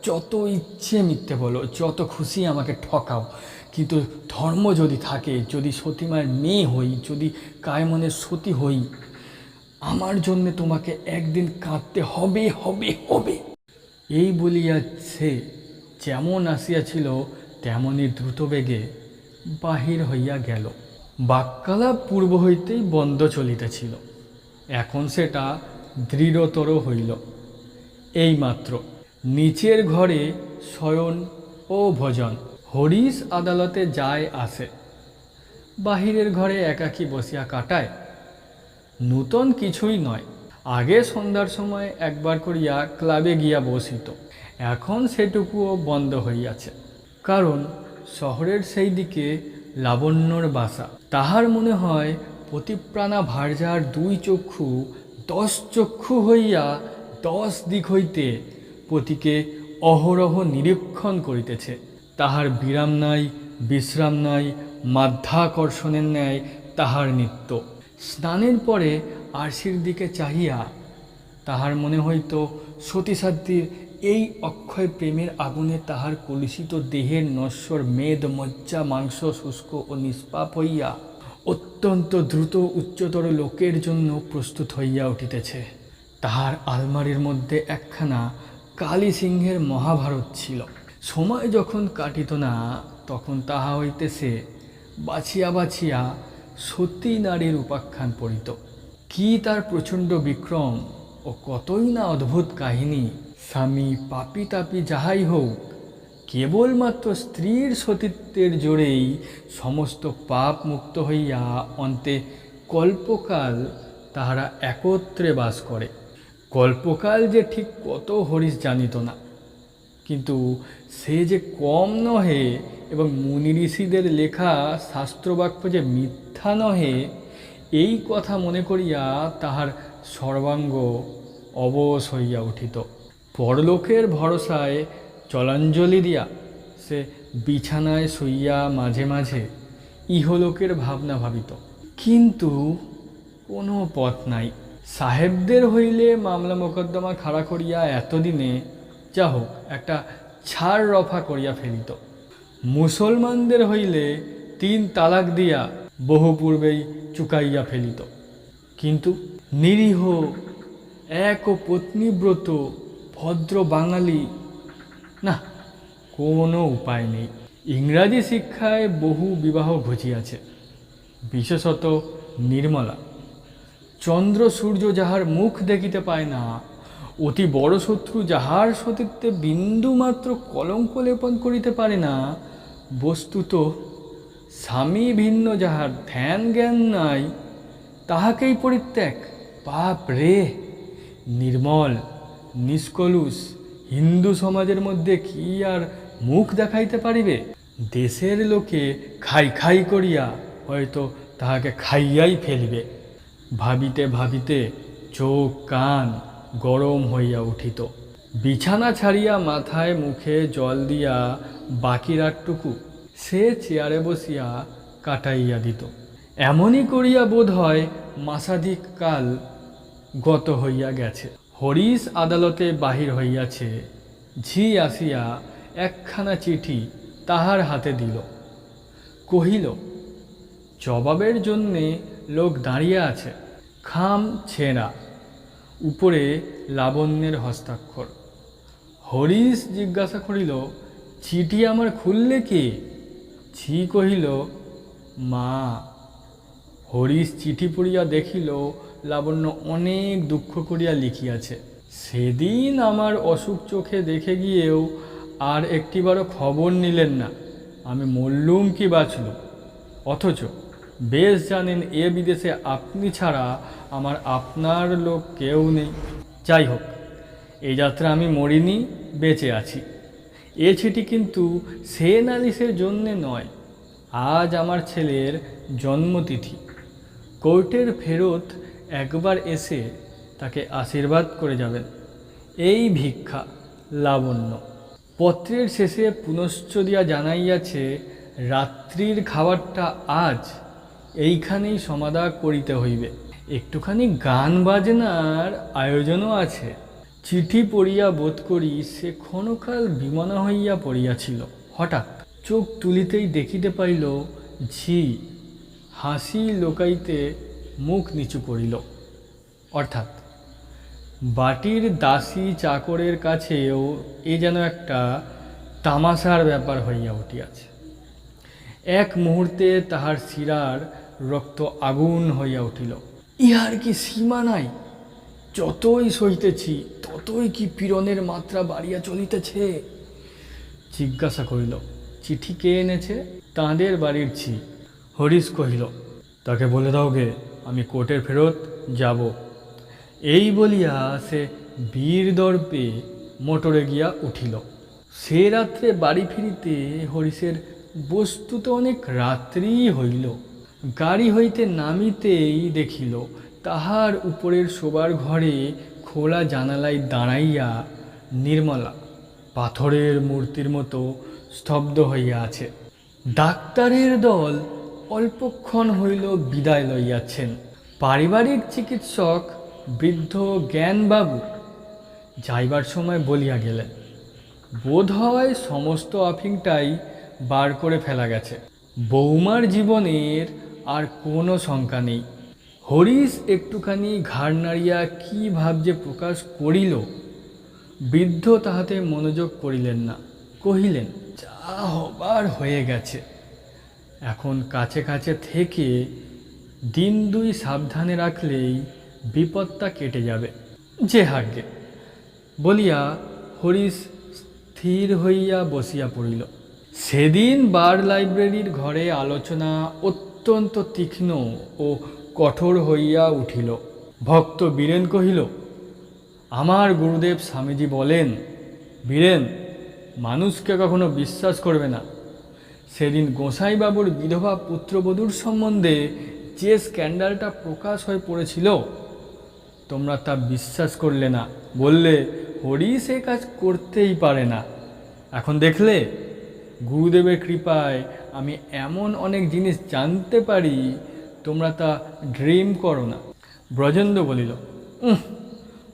যত ইচ্ছে মিথ্যে বলো, যত খুশি আমাকে ঠকাও, কিন্তু ধর্ম যদি থাকে, যদি সতীমার মেয়ে হই, যদি কায়মনের সতী হই, আমার জন্যে তোমাকে একদিন কাঁদতে হবে হবে হবে। এই বলিয়া সে যেমন আসিয়াছিল তেমনই দ্রুতবেগে বাহির হইয়া গেল। বাক্যালাপ পূর্ব হইতেই বন্ধ চলিতেছিল, এখন সেটা দৃঢ়তর হইল। এইমাত্র নিচের ঘরে শয়ন ও ভোজন। হরিশ আদালতে যায় আসে, বাহিরের ঘরে একাকী বসিয়া কাটায়। নূতন কিছুই নয়। আগে সন্ধ্যার সময় একবার করিয়া ক্লাবে গিয়া বসিত, এখন সেটুকুও বন্ধ হইয়াছে। কারণ শহরের সেই দিকে লাবণ্যর বাসা। তাহার মনে হয় প্রতিপ্রাণা ভার্যার দুই চক্ষু 10 চক্ষু হইয়া 10 দিক হইতে পতিকে অহরহ নিরীক্ষণ করিতেছে। তাহার বিরাম নাই, বিশ্রাম নাই, মাধ্যাকর্ষণের ন্যায় তাহার নিত্য। স্নানের পরে আরশির দিকে চাহিয়া তাহার মনে হইত সতীসাধ্যির এই অক্ষয় প্রেমের আগুনে তাহার কলুষিত দেহের নশ্বর মেদ মজ্জা মাংস শুষ্ক ও নিষ্পাপ হইয়া অত্যন্ত দ্রুত উচ্চতর লোকের জন্য প্রস্তুত হইয়া উঠিতেছে। তাহার আলমারির মধ্যে একখানা কালী সিংহের মহাভারত ছিল। সময় যখন কাটিত না, তখন তাহা হইতে সে বাছিয়া বাছিয়া সতী নারীর উপাখ্যান পড়িত। কি তার প্রচণ্ড বিক্রম ও কতই না অদ্ভুত কাহিনী! স্বামী পাপী তাপী যাহাই হোক, কেবলমাত্র স্ত্রীর সতীত্বের জোরেই সমস্ত পাপ মুক্ত হইয়া অন্তে কল্পকাল তাহারা একত্রে বাস করে। কল্পকাল যে ঠিক কত হরিশ জানিত না, কিন্তু সে যে কম নহে এবং মুনি ঋষিদের লেখা শাস্ত্রবাক্য যে মিথ্যা নহে, এই কথা মনে করিয়া তাহার সর্বাঙ্গ অবশ হইয়া উঠিত। পরলোকের ভরসায় জলাঞ্জলি দিয়া সে বিছানায় শুইয়া মাঝে মাঝে ইহলোকের ভাবনা ভাবিত, কিন্তু কোনো পথ নাই। সাহেবদের হইলে মামলা মোকদ্দমা খাড়া করিয়া এতদিনে যা হোক একটা ছাড় রফা করিয়া ফেলিত। মুসলমানদের হইলে 3 তালাক দিয়া বহু পূর্বেই চুকাইয়া ফেলিত। কিন্তু নিরীহ এক পত্নীব্রত ভদ্র বাঙালি, না, কোনো উপায় নেই। ইংরাজি শিক্ষায় বহু বিবাহ ঘটিয়াছে, বিশেষত নির্মলা। চন্দ্র সূর্য যাহার মুখ দেখিতে পায় না, অতি বড় শত্রু যাহার সতীত্বে বিন্দু মাত্র কলঙ্ক লেপন করিতে পারে না, বস্তুত স্বামী ভিন্ন যাহার ধ্যান জ্ঞান নাই, তাহাকেই পরিত্যাগ। পাপ রে! নির্মল নিষ্কলুষ হিন্দু সমাজের মধ্যে কি আর মুখ দেখাইতে পারিবে? দেশের লোকে খাই খাই করিয়া হয়তো তাহাকে খাইয়াই ফেলিবে। ভাবিতে ভাবিতে চোখ কান গরম হইয়া উঠিত। বিছানা ছাড়িয়া মাথায় মুখে জল দিয়া বাকি রাতটুকু সে চেয়ারে বসিয়া কাটাইয়া দিত। এমনই করিয়া বোধ হয় মাসাধিক কাল গত হইয়া গেছে। হরিশ আদালতে বাহির হইয়াছে। ঝি আসিয়া একখানা চিঠি তাহার হাতে দিল, কহিল, জবাবের জন্যে লোক দাঁড়িয়ে আছে। খাম ছেঁড়া, উপরে লাবণ্যের হস্তাক্ষর। হরিশ জিজ্ঞাসা করিল, চিঠি আমার খুললে কে? ঝি কহিল, মা। হরিশ চিঠি পড়িয়া দেখিল লাবণ্য অনেক দুঃখ করিয়া লিখিয়াছে। সেদিন আমার অসুখ চোখে দেখে গিয়েও আর একটিবারও খবর নিলেন না আমি মরলুম কি বাঁচলুম। অথচ বেশ জানেন এ বিদেশে আপনি ছাড়া আমার আপনার লোক কেউ নেই। যাই হোক, এই যাত্রা আমি মরিনি, বেঁচে আছি। এ চিঠি কিন্তু সে নালিশের জন্যে নয়। আজ আমার ছেলের জন্মতিথি। কোর্টের ফেরত একবার এসে তাকে আশীর্বাদ করে যাবেন। এই ভিক্ষা। লাবণ্য। পত্রের শেষে পুনশ্চ দিয়া জানাইয়াছে, রাত্রির খাবারটা আজ এইখানেই সমাধা করিতে হইবে। একটুখানি গান বাজনার আয়োজনও আছে। চিঠি পড়িয়া বোধ করি সে ক্ষণকাল বিমনা হইয়া পড়িয়াছিল। হঠাৎ চোখ তুলিতেই দেখিতে পাইল ঝি হাসি লোকাইতে মুখ নিচু করিল। অর্থাৎ বাটির দাসী চাকরের কাছেও এ যেন একটা তামাশার ব্যাপার হইয়া উঠিয়াছে। এক মুহূর্তে তাহার শিরার রক্ত আগুন হইয়া উঠিল। ইহার কি সীমা নাই? যতই সইতেছি ততই কি পীড়নের মাত্রা বাড়িয়া চলিতেছে? জিজ্ঞাসা করিল, চিঠি কে এনেছে? তাঁদের বাড়ির ঝি। হরিশ কহিল, তাকে বলে দাও গে, আমি কোর্টের ফেরত যাব। এই বলিয়া সে বীর দর্পে মোটরে গিয়া উঠিল। সে রাত্রে বাড়ি ফিরিতে হরিশের বস্তুত অনেক রাত্রি হইল। গাড়ি হইতে নামিতেই দেখিল তাহার উপরের শোবার ঘরে খোলা জানালায় দাঁড়াইয়া নির্মলা পাথরের মূর্তির মতো স্তব্ধ হইয়া আছে। ডাক্তারের দল অল্পক্ষণ হইল বিদায় লইয়াছেন। পারিবারিক চিকিৎসক বৃদ্ধ জ্ঞানবাবু যাইবার সময় বলিয়া গেলেন, বোধ হয় সমস্ত আফিংটাই বার করে ফেলা গেছে। বৌমার জীবনের আর কোনো শঙ্কা নেই। হরিশ একটুখানি ঘাড় নাড়িয়া কী ভাব যে প্রকাশ করিল, বৃদ্ধ তাহাতে মনোযোগ করিলেন না। কহিলেন, যা হবার হয়ে গেছে। এখন কাছে কাছে থেকে দিন 2 সাবধানে রাখলেই বিপদটা কেটে যাবে। যে হাগে বলিয়া হরিশ স্থির হইয়া বসিয়া পড়িল। সেদিন বার লাইব্রেরির ঘরে আলোচনা অত্যন্ত তীক্ষ্ণ ও কঠোর হইয়া উঠিল। ভক্ত বীরেন কহিল, আমার গুরুদেব স্বামীজি বলেন, বীরেন, মানুষকে কখনো বিশ্বাস করবে না। সেদিন গোসাইবাবুর বিধবা পুত্রবধূর সম্বন্ধে যে স্ক্যান্ডালটা প্রকাশ হয়ে পড়েছিল, তোমরা তা বিশ্বাস করলে না। বললে হরি সে কাজ করতেই পারে না। এখন দেখলে, গুরুদেবের কৃপায় আমি এমন অনেক জিনিস জানতে পারি, তোমরা তা ড্রিম করো না। ব্রজেন্দ্র বলিল,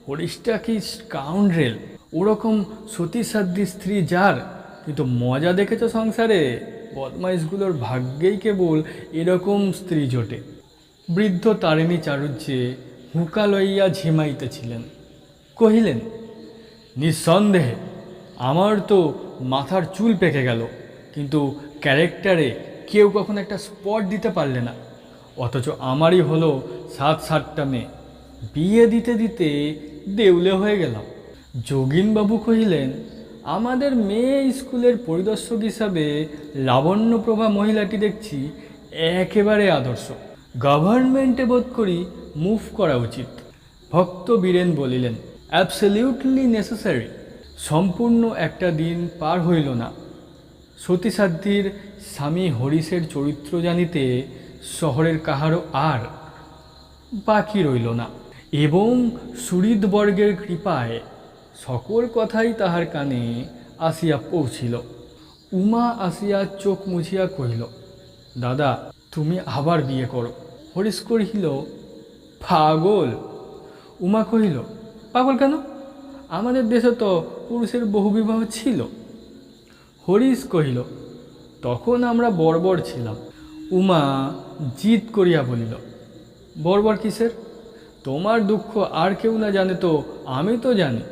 হরিশটা কি স্কাউন্ড্রেল! ওরকম সতীসাধ্যী স্ত্রী যার, কিন্তু মজা দেখেছ সংসারে? বদমাইশগুলোর ভাগ্যেই কেবল এরকম স্ত্রী জোটে। বৃদ্ধ তারিণী চারুজ্যে হুঁকা লইয়া ঝিমাইতেছিলেন। কহিলেন, নিঃসন্দেহে আমার তো মাথার চুল পেকে গেল, কিন্তু ক্যারেক্টারে কেউ কখনো একটা স্পট দিতে পারলে না। অথচ আমারই হলো 7-8টা মেয়ে, বিয়ে দিতে দিতে দেউলে হয়ে গেলাম। যোগিনবাবু কহিলেন, আমাদের মেয়ে স্কুলের পরিদর্শক হিসাবে লাবণ্যপ্রভা মহিলাটি দেখছি একেবারে আদর্শ। গভর্নমেন্টে বোধ করি মুভ করা উচিত। ভক্ত বীরেন বলিলেন, অ্যাবসলিউটলি নেসেসারি। সম্পূর্ণ একটা দিন পার হইল না সতীসাধ্যীর স্বামী হরিশের চরিত্র জানিতে শহরের কাহারও আর বাকি রইল না, এবং সুহৃদবর্গের কৃপায় সকল কথাই তাহার কানে আসিয়া পৌঁছিল। উমা আসিয়া চোখ মুছিয়া কহিল, দাদা, তুমি আবার বিয়ে করো। হরিশ কহিল, পাগল? উমা কহিল, পাগল কেন? আমাদের দেশে তো পুরুষের বহুবিবাহ ছিল। হরিশ কহিল, তখন আমরা বর্বর ছিলাম। উমা জিদ করিয়া বলিল, বর্বর কিসের? তোমার দুঃখ আর কেউ না জানে তো আমি তো জানি।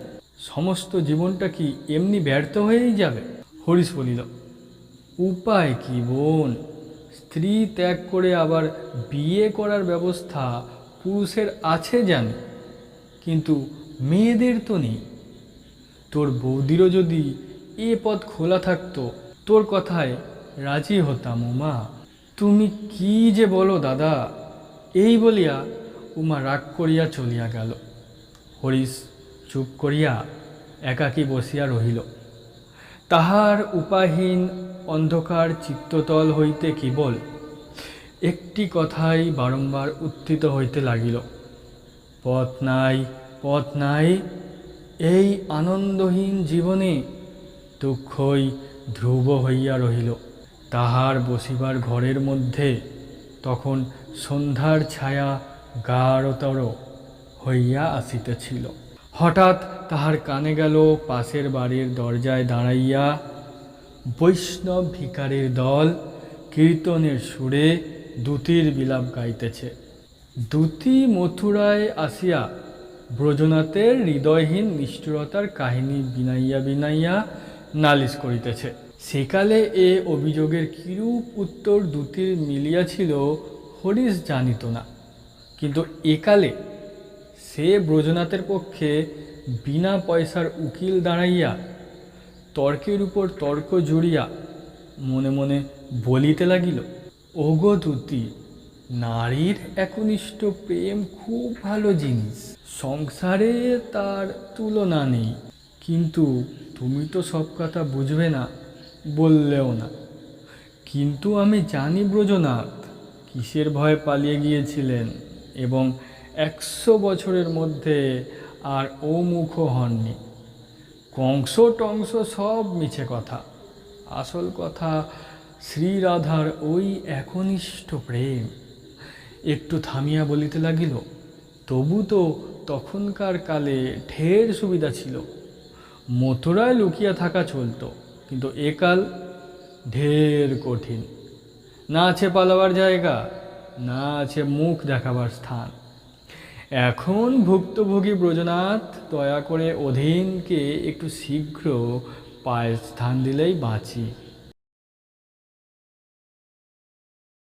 সমস্ত জীবনটা কি এমনি ব্যর্থ হয়েই যাবে? হরিশ বলিল, উপায় কি বোন? স্ত্রী ত্যাগ করে আবার বিয়ে করার ব্যবস্থা পুরুষের আছে জানি, কিন্তু মেয়েদের তো নেই। তোর বৌদিরও যদি এ পথ খোলা থাকতো, তোর কথায় রাজি হতাম। উমা, তুমি কি যে বলো দাদা! এই বলিয়া উমা রাগ করিয়া চলিয়া গেল। হরিশ চুপ করিয়া একাকী বসিয়া রহিল। তাহার উপায়হীন অন্ধকার চিত্ততল হইতে কেবল একটি কথাই বারংবার উত্থিত হইতে লাগিল, পথ নাই, পথ নাই। এই আনন্দহীন জীবনে দুঃখই ধ্রুব হইয়া রহিল। তাহার বসিবার ঘরের মধ্যে তখন সন্ধ্যার ছায়া গাঢ়তর হইয়া আসিতেছিল। হঠাৎ তাহার কানে গেল, পাশের বাড়ির দরজায় দাঁড়াইয়া বৈষ্ণব ভিখারির দল কীর্তনের সুরে দ্যুতির বিলাপ গাইতেছে। দ্যুতি মথুরায় আসিয়া ব্রজনাথের হৃদয়হীন নিষ্ঠুরতার কাহিনী বিনাইয়া বিনাইয়া নালিশ করিতেছে। সেকালে এ অভিযোগের কিরূপ উত্তর দ্যুতির মিলিয়াছিল হরিশ জানিত না, কিন্তু একালে সে ব্রজনাথের পক্ষে বিনা পয়সার উকিল দাঁড়াইয়া তর্কের উপর তর্ক জুড়িয়া মনে মনে বলিতে লাগিল, ওগো দ্যুতি, নারীর একনিষ্ঠ প্রেম খুব ভালো জিনিস, সংসারে তার তুলনা নেই। কিন্তু তুমি তো সব কথা বুঝবে না, বললেও না। কিন্তু আমি জানি ব্রজনাথ কিসের ভয়ে পালিয়ে গিয়েছিলেন, এবং 100 বছরের মধ্যে আর ও মুখও হননি। কংস টংস সব মিছে কথা। আসল কথা শ্রীরাধার ওই একনিষ্ঠ প্রেম। একটু থামিয়া বলিতে লাগিল, তবু তো তখনকার কালে ঢের সুবিধা ছিল। মথুরায় লুকিয়া থাকা চলত, কিন্তু একাল ঢের কঠিন। না আছে পালাবার জায়গা, না আছে মুখ দেখাবার স্থান। এখন ভুক্তভোগী ব্রজনাথ দয়া করে অধীনকে একটু শীঘ্র পায়ের স্থান দিলেই বাঁচি।